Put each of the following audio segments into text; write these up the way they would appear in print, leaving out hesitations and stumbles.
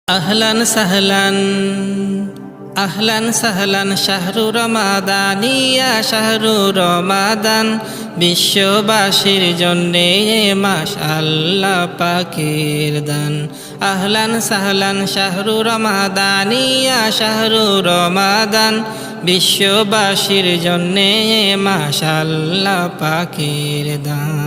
আহলান সাহলান আহলান সাহলান শাহরু রমাদান ইয়া শাহরু রমাদান বিশ্ববাসীর জন্যে মাস আল্লাহ পাকের দান। আহলান সাহলান শাহরু রমাদান ইয়া শাহরু রমাদান বিশ্ববাসীর জন্যে মাস আল্লাহ পাকের দান।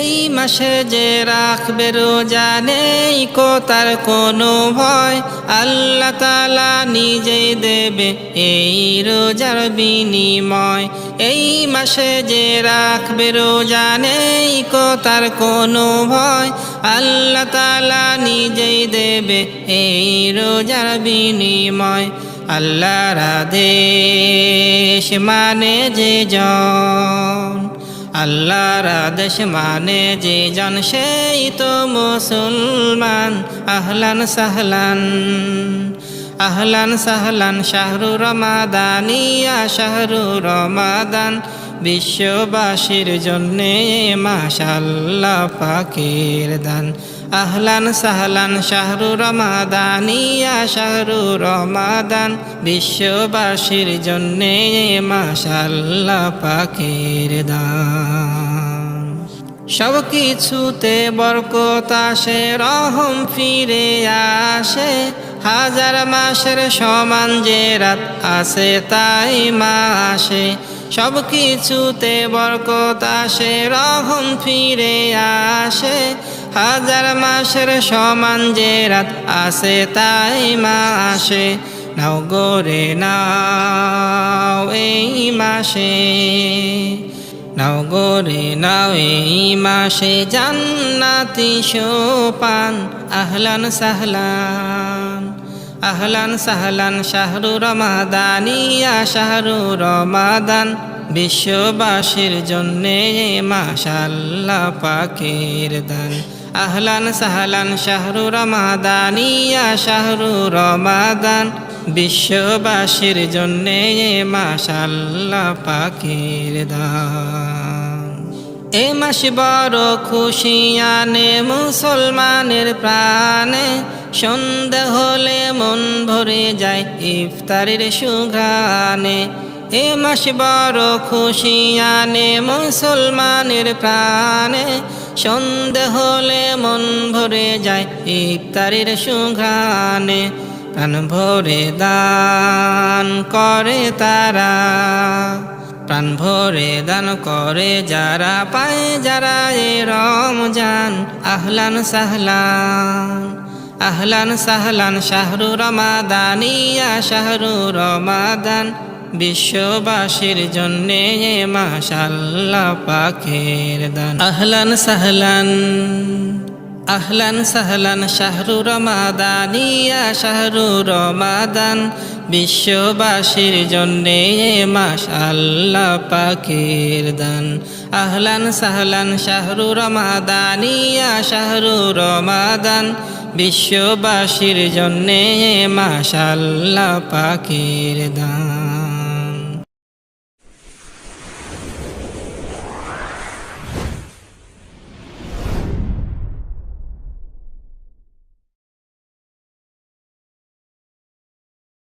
এই মাসে যে রাখবে রোজা নেই কো তার কোনো ভয়, আল্লাহ তাআলা নিজেই দেবে এই রোজার বিনিময়। এই মাসে যে রাখবে রোজা নেই কো তার কোনো ভয়, আল্লাহ তাআলা নিজেই দেবে এই রোজার বিনিময়। আল্লাহর আদেশ মানে যে জন, আল্লাহর আদেশ মানে যে জন সেই তো মুসলমান। আহলান সাহলান আহলান সাহলান শাহরু রমাদান ইয়া শাহরু রমাদান বিশ্ববাসীর জন্যে মাস আল্লাহ পাকের দান। আহলান সাহলান শাহরু রমাদান ইয়া শাহরু রমাদান বিশ্ববাসীর জন্যে মাস আল্লাহ পাকের দান। সব কিছুতে বরকত আসে, রহম ফিরে আসে, হাজার মাসের সমান যে রাত আসে তাই মাসে। সব কিছুতে বরকত আসে, রহম ফিরে আসে, হাজার মাসের সমান যে রাত আসে তাই মাসে। নাও গোরে নাও এই মাসে, নাও গোরে নাও এই মাসে জান্নাতি সোপান। আহলান সাহলান আহলান সাহলান শাহরু রমাদান ইয়া শাহরু রমাদান বিশ্ববাসীর জন্যে মাস আল্লাহ পাকের দান। আহলান সাহলান শাহরু রমাদান ইয়া শাহরু রমাদান বিশ্ববাসীর জন্যে মাস আল্লাহ পাকের দান। এ মাস বড় খুশি আনে মুসলমানের প্রাণে, সন্ধ্যা হলে মন ভরে যায় ইফতারের সুঘ্রাণে। এ মাস বড় খুশি আনে মুসলমানের প্রাণে, সন্ধ্যা হলে মন ভরে যায় ইফতারের সুঘ্রাণে। প্রাণ ভরে দান করে তারা, প্রাণ ভরে দান করে যারা, পায় যারা এ রমজান। আহলান সাহলান আহলান সাহলান শাহরু রমাদান ইয়া শাহরু রমাদান বিশ্ববাসীর জন্যে মাস আল্লাহ পাকের দান। আহলান সাহলান আহলান সাহলান শাহরু রমাদান ইয়া শাহরু রমাদান বিশ্ববাসীর জন্যে মাস আল্লাহ পাকের দান। আহলান সাহলান শাহরু রমাদান ইয়া শাহরু রমাদান বিশ্ববাসীর জন্যে মাস আল্লাহ পাকের দান।